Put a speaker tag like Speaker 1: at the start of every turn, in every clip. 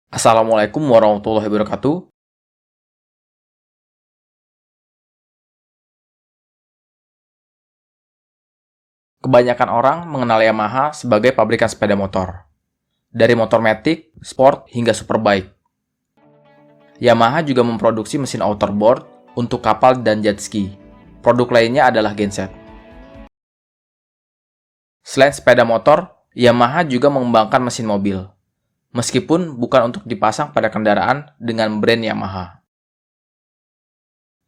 Speaker 1: Assalamualaikum warahmatullahi wabarakatuh. Kebanyakan orang mengenal Yamaha sebagai pabrikan sepeda motor. Dari motor matic, sport, hingga superbike. Yamaha juga memproduksi mesin outerboard untuk kapal dan jet ski. Produk lainnya adalah genset. Selain sepeda motor, Yamaha juga mengembangkan mesin mobil. Meskipun bukan untuk dipasang pada kendaraan dengan brand Yamaha.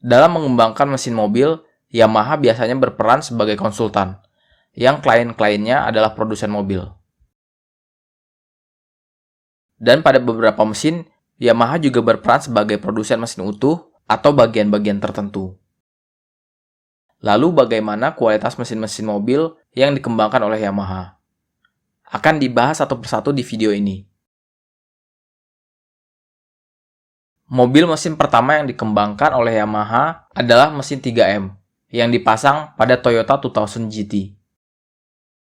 Speaker 1: Dalam mengembangkan mesin mobil, Yamaha biasanya berperan sebagai konsultan, yang klien-kliennya adalah produsen mobil. Dan pada beberapa mesin, Yamaha juga berperan sebagai produsen mesin utuh atau bagian-bagian tertentu. Lalu bagaimana kualitas mesin-mesin mobil yang dikembangkan oleh Yamaha? Akan dibahas satu persatu di video ini. Mobil mesin pertama yang dikembangkan oleh Yamaha adalah mesin 3M yang dipasang pada Toyota 2000 GT.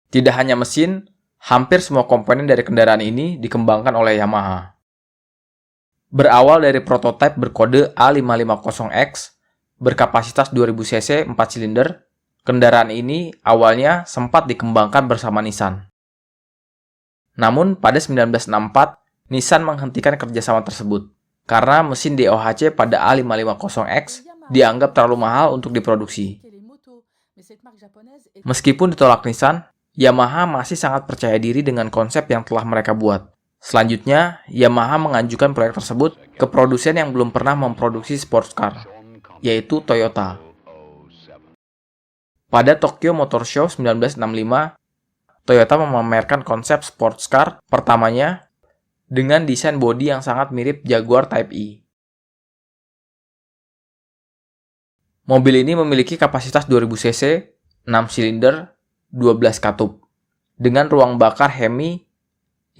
Speaker 1: Tidak hanya mesin, hampir semua komponen dari kendaraan ini dikembangkan oleh Yamaha. Berawal dari prototipe berkode A550X, berkapasitas 2000 cc 4 silinder, kendaraan ini awalnya sempat dikembangkan bersama Nissan. Namun pada 1964, Nissan menghentikan kerjasama tersebut, karena mesin DOHC pada A550X dianggap terlalu mahal untuk diproduksi. Meskipun ditolak Nissan, Yamaha masih sangat percaya diri dengan konsep yang telah mereka buat. Selanjutnya, Yamaha mengajukan proyek tersebut ke produsen yang belum pernah memproduksi sports car, yaitu Toyota. Pada Tokyo Motor Show 1965, Toyota memamerkan konsep sports car pertamanya dengan desain bodi yang sangat mirip Jaguar Type E. Mobil ini memiliki kapasitas 2000 cc, 6 silinder, 12 katup, dengan ruang bakar Hemi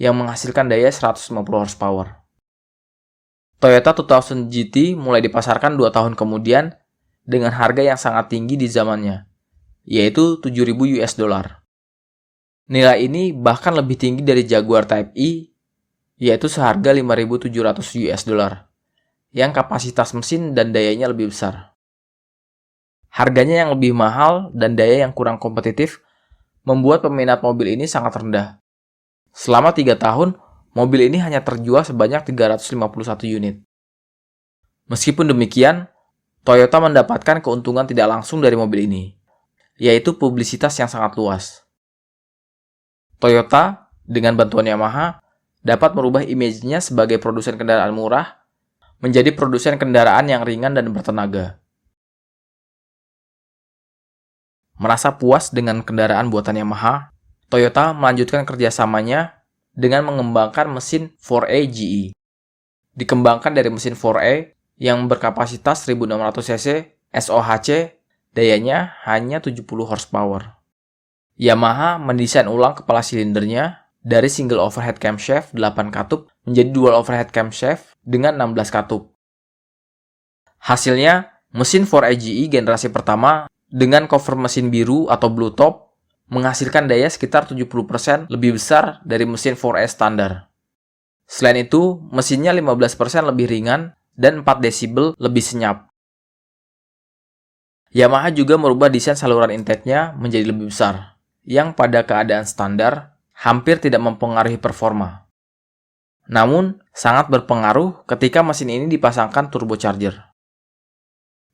Speaker 1: yang menghasilkan daya 150 horsepower. Toyota 2000 GT mulai dipasarkan 2 tahun kemudian dengan harga yang sangat tinggi di zamannya, yaitu 7.000 US dollar. Nilai ini bahkan lebih tinggi dari Jaguar Type E, yaitu seharga 5.700 US dollar, yang kapasitas mesin dan dayanya lebih besar. Harganya yang lebih mahal dan daya yang kurang kompetitif membuat peminat mobil ini sangat rendah. Selama 3 tahun, mobil ini hanya terjual sebanyak 351 unit. Meskipun demikian, Toyota mendapatkan keuntungan tidak langsung dari mobil ini, yaitu publisitas yang sangat luas. Toyota, dengan bantuan Yamaha, dapat merubah image-nya sebagai produsen kendaraan murah menjadi produsen kendaraan yang ringan dan bertenaga. Merasa puas dengan kendaraan buatan Yamaha, Toyota melanjutkan kerjasamanya dengan mengembangkan mesin 4A GE. Dikembangkan dari mesin 4A yang berkapasitas 1600 cc SOHC, dayanya hanya 70 horsepower. Yamaha mendesain ulang kepala silindernya dari single overhead camshaft 8 katup menjadi dual overhead camshaft dengan 16 katup. Hasilnya, mesin 4A GE generasi pertama dengan cover mesin biru atau blue top menghasilkan daya sekitar 70% lebih besar dari mesin 4A standar. Selain itu, mesinnya 15% lebih ringan dan 4 desibel lebih senyap. Yamaha juga merubah desain saluran intake-nya menjadi lebih besar, yang pada keadaan standar hampir tidak mempengaruhi performa. Namun, sangat berpengaruh ketika mesin ini dipasangkan turbocharger.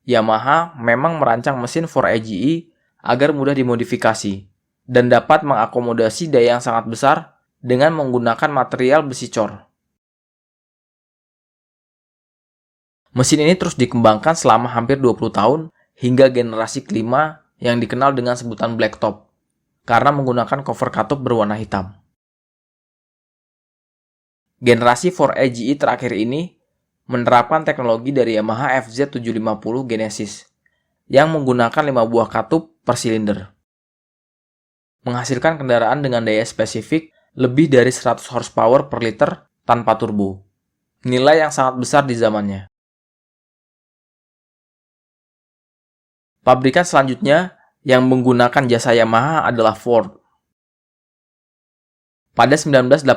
Speaker 1: Yamaha memang merancang mesin 4A GE agar mudah dimodifikasi dan dapat mengakomodasi daya yang sangat besar dengan menggunakan material besi cor. Mesin ini terus dikembangkan selama hampir 20 tahun hingga generasi kelima yang dikenal dengan sebutan blacktop karena menggunakan cover katup berwarna hitam. Generasi 4A GE terakhir ini menerapkan teknologi dari Yamaha FZ750 Genesis yang menggunakan 5 buah katup per silinder. Menghasilkan kendaraan dengan daya spesifik lebih dari 100 horsepower per liter tanpa turbo. Nilai yang sangat besar di zamannya. Pabrikan selanjutnya yang menggunakan jasa Yamaha adalah Ford. Pada 1989,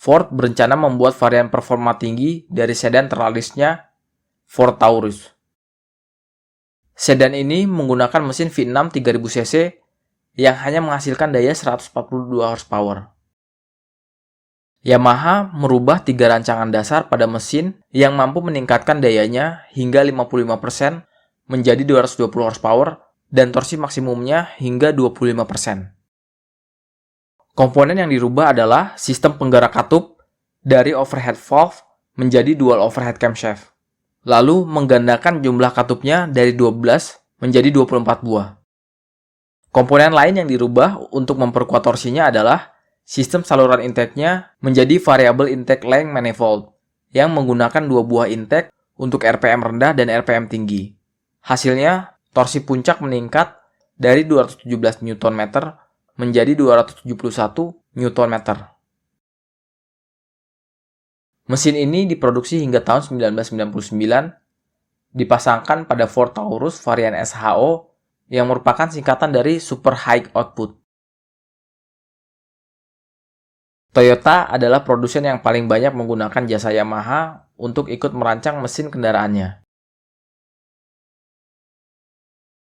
Speaker 1: Ford berencana membuat varian performa tinggi dari sedan terlalisnya Ford Taurus. Sedan ini menggunakan mesin V6 3000 cc yang hanya menghasilkan daya 142 horsepower. Yamaha merubah 3 rancangan dasar pada mesin yang mampu meningkatkan dayanya hingga 55% menjadi 220 horsepower dan torsi maksimumnya hingga 25%. Komponen yang dirubah adalah sistem penggerak katup dari overhead valve menjadi dual overhead camshaft. Lalu menggandakan jumlah katupnya dari 12 menjadi 24 buah. Komponen lain yang dirubah untuk memperkuat torsinya adalah sistem saluran intake-nya menjadi variable intake length manifold yang menggunakan 2 buah intake untuk RPM rendah dan RPM tinggi. Hasilnya, torsi puncak meningkat dari 217 Nm menjadi 271 Nm. Mesin ini diproduksi hingga tahun 1999, dipasangkan pada Ford Taurus varian SHO yang merupakan singkatan dari Super High Output. Toyota adalah produsen yang paling banyak menggunakan jasa Yamaha untuk ikut merancang mesin kendaraannya.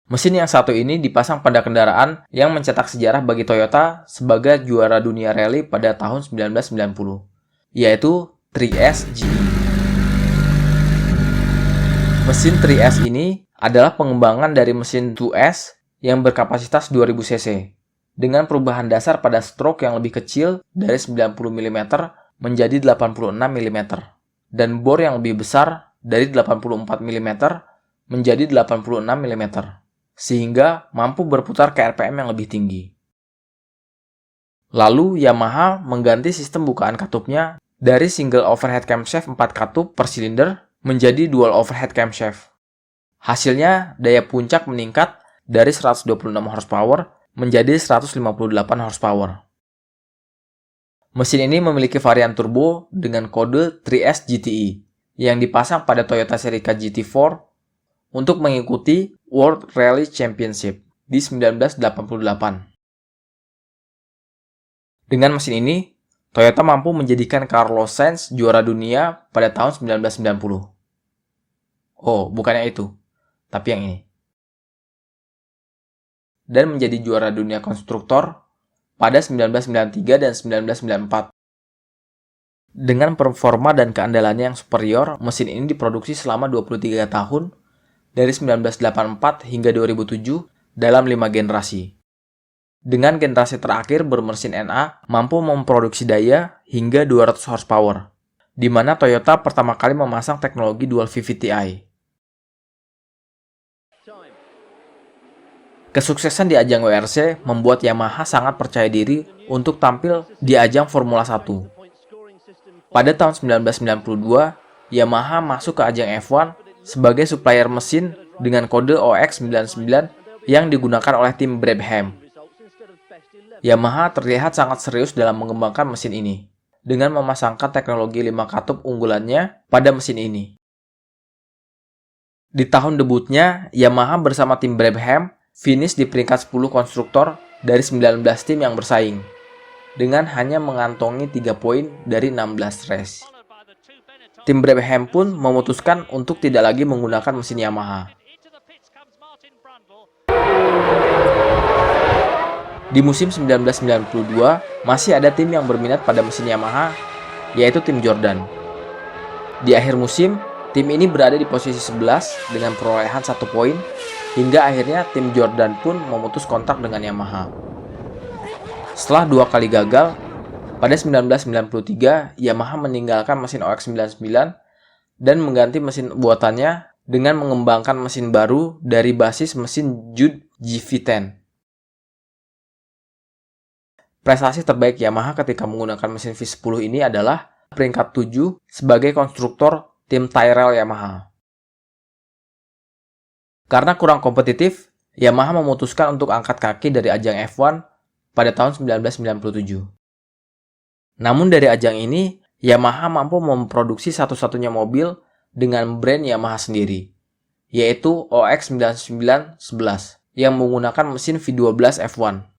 Speaker 1: Mesin yang satu ini dipasang pada kendaraan yang mencetak sejarah bagi Toyota sebagai juara dunia rally pada tahun 1990, yaitu 3S GE. Mesin 3S ini adalah pengembangan dari mesin 2S yang berkapasitas 2000 cc, dengan perubahan dasar pada stroke yang lebih kecil dari 90 mm menjadi 86 mm, dan bor yang lebih besar dari 84 mm menjadi 86 mm. Sehingga mampu berputar ke RPM yang lebih tinggi. Lalu Yamaha mengganti sistem bukaan katupnya dari single overhead camshaft 4 katup per silinder menjadi dual overhead camshaft. Hasilnya daya puncak meningkat dari 126 horsepower menjadi 158 horsepower. Mesin ini memiliki varian turbo dengan kode 3S GTE yang dipasang pada Toyota Celica GT4 untuk mengikuti World Rally Championship di 1988. Dengan mesin ini, Toyota mampu menjadikan Carlos Sainz juara dunia pada tahun 1990. Oh, bukannya itu, tapi yang ini. Dan menjadi juara dunia konstruktor pada 1993 dan 1994. Dengan performa dan keandalannya yang superior, mesin ini diproduksi selama 23 tahun dari 1984 hingga 2007 dalam 5 generasi. Dengan generasi terakhir bermesin NA mampu memproduksi daya hingga 200 horsepower, di mana Toyota pertama kali memasang teknologi Dual VVT-i. Kesuksesan di ajang WRC membuat Yamaha sangat percaya diri untuk tampil di ajang Formula 1. Pada tahun 1992, Yamaha masuk ke ajang F1 sebagai supplier mesin dengan kode OX99 yang digunakan oleh tim Brabham. Yamaha terlihat sangat serius dalam mengembangkan mesin ini, dengan memasangkan teknologi 5 katup unggulannya pada mesin ini. Di tahun debutnya, Yamaha bersama tim Brabham finish di peringkat 10 konstruktor dari 19 tim yang bersaing, dengan hanya mengantongi 3 poin dari 16 race. Tim Brabham pun memutuskan untuk tidak lagi menggunakan mesin Yamaha. Di musim 1992, masih ada tim yang berminat pada mesin Yamaha, yaitu tim Jordan. Di akhir musim, tim ini berada di posisi 11 dengan perolehan 1 poin, hingga akhirnya tim Jordan pun memutus kontrak dengan Yamaha. Setelah 2 kali gagal, pada 1993, Yamaha meninggalkan mesin OX99 dan mengganti mesin buatannya dengan mengembangkan mesin baru dari basis mesin Judd GV10. Prestasi terbaik Yamaha ketika menggunakan mesin V10 ini adalah peringkat 7 sebagai konstruktor tim Tyrrell Yamaha. Karena kurang kompetitif, Yamaha memutuskan untuk angkat kaki dari ajang F1 pada tahun 1997. Namun dari ajang ini, Yamaha mampu memproduksi satu-satunya mobil dengan brand Yamaha sendiri, yaitu OX9911 yang menggunakan mesin V12 F1.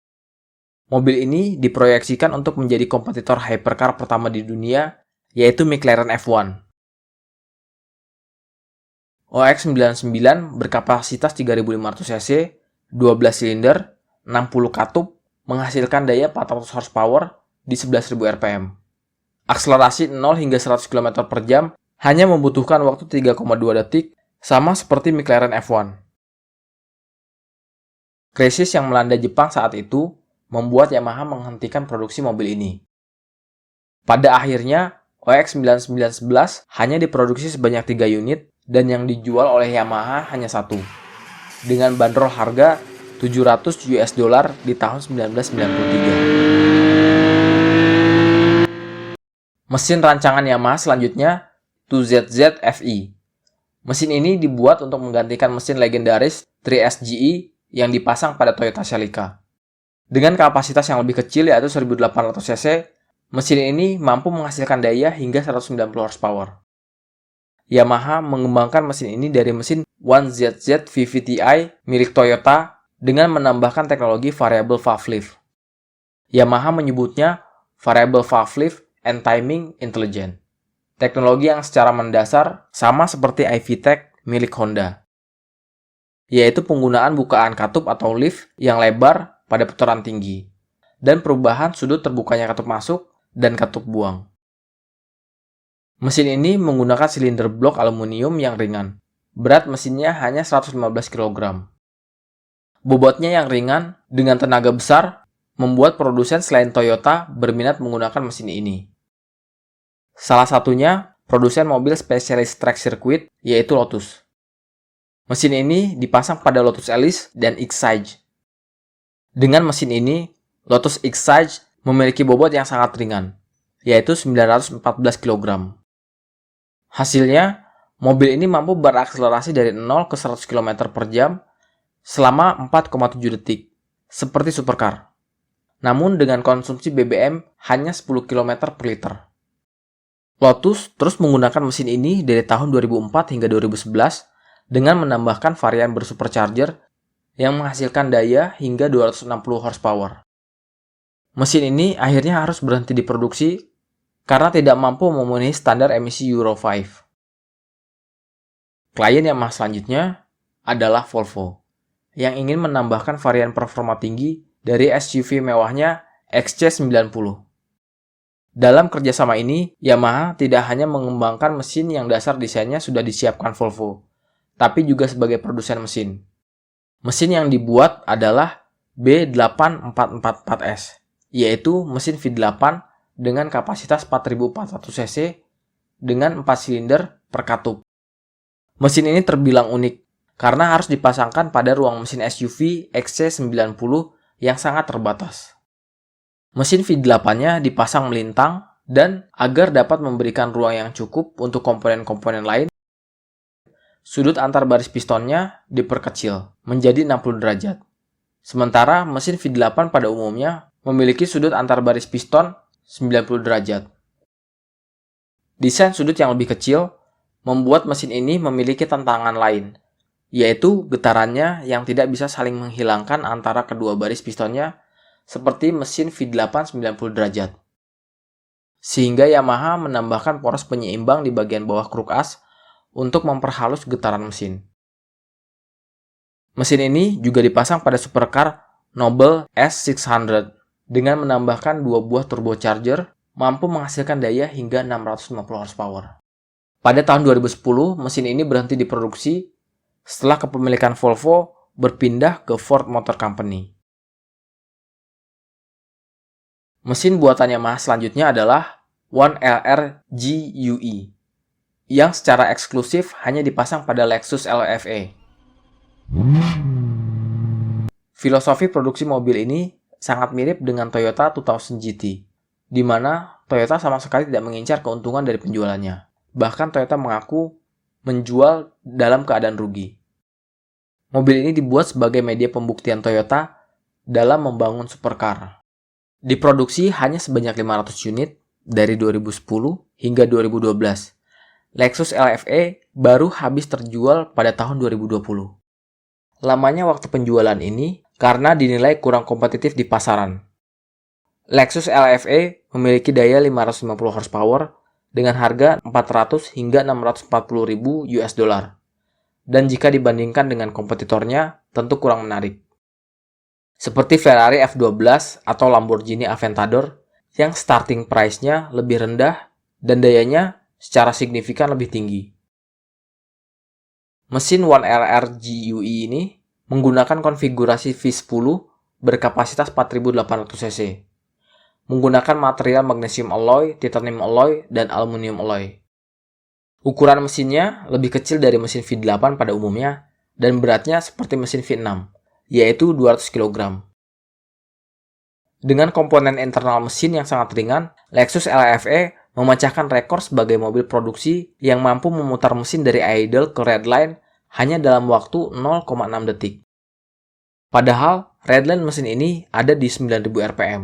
Speaker 1: Mobil ini diproyeksikan untuk menjadi kompetitor hypercar pertama di dunia, yaitu McLaren F1. OX99 berkapasitas 3.500 cc, 12 silinder, 60 katup, menghasilkan daya 400 horsepower di 11.000 rpm. Akselerasi 0 hingga 100 km per jam hanya membutuhkan waktu 3,2 detik, sama seperti McLaren F1. Krisis yang melanda Jepang saat itu membuat Yamaha menghentikan produksi mobil ini. Pada akhirnya, OX9911 hanya diproduksi sebanyak 3 unit dan yang dijual oleh Yamaha hanya satu, dengan bandrol harga $700 di tahun 1993. Mesin rancangan Yamaha selanjutnya 2ZZ FE. Mesin ini dibuat untuk menggantikan mesin legendaris 3SGE yang dipasang pada Toyota Celica. Dengan kapasitas yang lebih kecil yaitu 1.800 cc, mesin ini mampu menghasilkan daya hingga 190 horsepower. Yamaha mengembangkan mesin ini dari mesin 1ZZ VVTi milik Toyota dengan menambahkan teknologi variable valve lift. Yamaha menyebutnya variable valve lift and timing intelligent. Teknologi yang secara mendasar sama seperti iVTEC milik Honda, yaitu penggunaan bukaan katup atau lift yang lebar pada putaran tinggi, dan perubahan sudut terbukanya katup masuk dan katup buang. Mesin ini menggunakan silinder blok aluminium yang ringan. Berat mesinnya hanya 115 kg. Bobotnya yang ringan dengan tenaga besar membuat produsen selain Toyota berminat menggunakan mesin ini. Salah satunya produsen mobil spesialis track circuit yaitu Lotus. Mesin ini dipasang pada Lotus Elise dan Exige. Dengan mesin ini, Lotus Exige memiliki bobot yang sangat ringan, yaitu 914 kg. Hasilnya, mobil ini mampu berakselerasi dari 0 ke 100 km per jam selama 4,7 detik, seperti supercar. Namun dengan konsumsi BBM hanya 10 km per liter. Lotus terus menggunakan mesin ini dari tahun 2004 hingga 2011 dengan menambahkan varian bersupercharger yang menghasilkan daya hingga 260 horsepower. Mesin ini akhirnya harus berhenti diproduksi karena tidak mampu memenuhi standar emisi Euro 5. Klien Yamaha selanjutnya adalah Volvo, yang ingin menambahkan varian performa tinggi dari SUV mewahnya XC90. Dalam kerjasama ini, Yamaha tidak hanya mengembangkan mesin yang dasar desainnya sudah disiapkan Volvo, tapi juga sebagai produsen mesin. Mesin yang dibuat adalah B8444S, yaitu mesin V8 dengan kapasitas 4.400 cc dengan 4 silinder per katup. Mesin ini terbilang unik karena harus dipasangkan pada ruang mesin SUV XC90 yang sangat terbatas. Mesin V8-nya dipasang melintang dan agar dapat memberikan ruang yang cukup untuk komponen-komponen lain, sudut antar baris pistonnya diperkecil menjadi 60 derajat. Sementara mesin V8 pada umumnya memiliki sudut antar baris piston 90 derajat. Desain sudut yang lebih kecil membuat mesin ini memiliki tantangan lain, yaitu getarannya yang tidak bisa saling menghilangkan antara kedua baris pistonnya seperti mesin V8 90 derajat. Sehingga Yamaha menambahkan poros penyeimbang di bagian bawah kruk as untuk memperhalus getaran mesin. Mesin ini juga dipasang pada supercar Noble S600 dengan menambahkan 2 buah turbocharger mampu menghasilkan daya hingga 650 horsepower. Pada tahun 2010, mesin ini berhenti diproduksi setelah kepemilikan Volvo berpindah ke Ford Motor Company. Mesin buatan Yamaha selanjutnya adalah 1LR GUE yang secara eksklusif hanya dipasang pada Lexus LFA. Filosofi produksi mobil ini sangat mirip dengan Toyota 2000 GT, di mana Toyota sama sekali tidak mengincar keuntungan dari penjualannya. Bahkan Toyota mengaku menjual dalam keadaan rugi. Mobil ini dibuat sebagai media pembuktian Toyota dalam membangun supercar. Diproduksi hanya sebanyak 500 unit dari 2010 hingga 2012. Lexus LFA baru habis terjual pada tahun 2020. Lamanya waktu penjualan ini karena dinilai kurang kompetitif di pasaran. Lexus LFE memiliki daya 550 horsepower dengan harga 400 hingga 640 ribu US dollar. Dan jika dibandingkan dengan kompetitornya, tentu kurang menarik. Seperti Ferrari F12 atau Lamborghini Aventador yang starting price-nya lebih rendah dan dayanya secara signifikan lebih tinggi. Mesin 1RR GUE ini menggunakan konfigurasi V10 berkapasitas 4800 cc. Menggunakan material magnesium alloy, titanium alloy, dan aluminium alloy. Ukuran mesinnya lebih kecil dari mesin V8 pada umumnya dan beratnya seperti mesin V6, yaitu 200 kg. Dengan komponen internal mesin yang sangat ringan, Lexus LFE memecahkan rekor sebagai mobil produksi yang mampu memutar mesin dari idle ke redline hanya dalam waktu 0,6 detik. Padahal, redline mesin ini ada di 9000 rpm.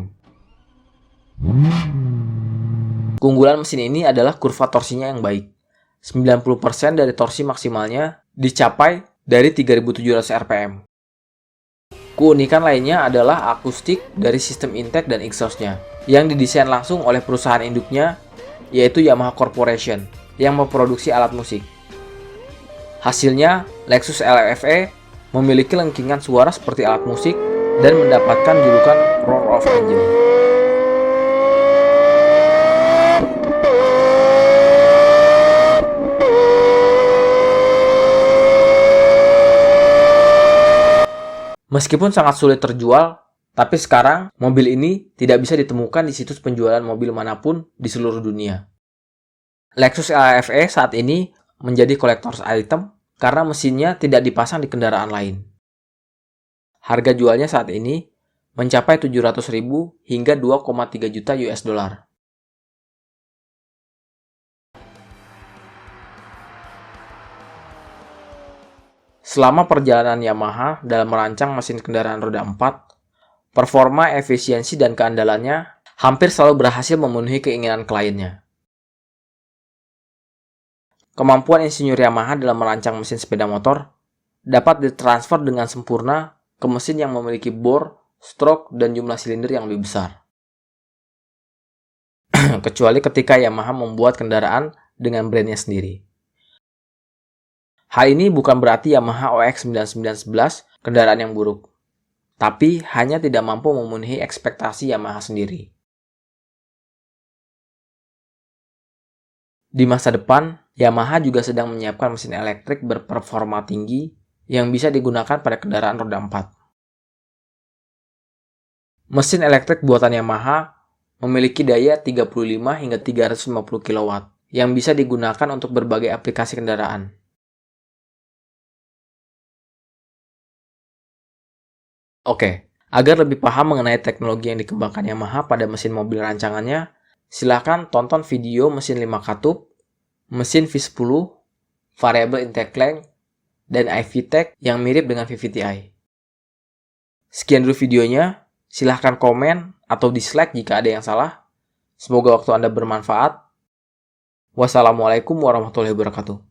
Speaker 1: Keunggulan mesin ini adalah kurva torsinya yang baik. 90% dari torsi maksimalnya dicapai dari 3700 rpm. Keunikan lainnya adalah akustik dari sistem intake dan exhaust-nya yang didesain langsung oleh perusahaan induknya, yaitu Yamaha Corporation yang memproduksi alat musik. Hasilnya, Lexus LFE memiliki lengkingan suara seperti alat musik dan mendapatkan julukan Roar of Angel. Meskipun sangat sulit terjual, tapi sekarang mobil ini tidak bisa ditemukan di situs penjualan mobil manapun di seluruh dunia. Lexus LFE saat ini menjadi collector's item karena mesinnya tidak dipasang di kendaraan lain. Harga jualnya saat ini mencapai 700.000 hingga 2,3 juta US dollar. Selama perjalanan Yamaha dalam merancang mesin kendaraan roda 4, performa, efisiensi, dan keandalannya hampir selalu berhasil memenuhi keinginan kliennya. Kemampuan insinyur Yamaha dalam merancang mesin sepeda motor dapat ditransfer dengan sempurna ke mesin yang memiliki bor, stroke, dan jumlah silinder yang lebih besar. Kecuali ketika Yamaha membuat kendaraan dengan brandnya sendiri. Hal ini bukan berarti Yamaha OX9911 kendaraan yang buruk, tapi hanya tidak mampu memenuhi ekspektasi Yamaha sendiri. Di masa depan, Yamaha juga sedang menyiapkan mesin elektrik berperforma tinggi yang bisa digunakan pada kendaraan roda 4. Mesin elektrik buatan Yamaha memiliki daya 35 hingga 350 kW yang bisa digunakan untuk berbagai aplikasi kendaraan. Oke, agar lebih paham mengenai teknologi yang dikembangkan Yamaha pada mesin mobil rancangannya, silakan tonton video mesin 5 katup, mesin V10, variable intake length, dan iVTEC yang mirip dengan VVTi. Sekian dulu videonya, silahkan komen atau dislike jika ada yang salah. Semoga waktu Anda bermanfaat. Wassalamualaikum warahmatullahi wabarakatuh.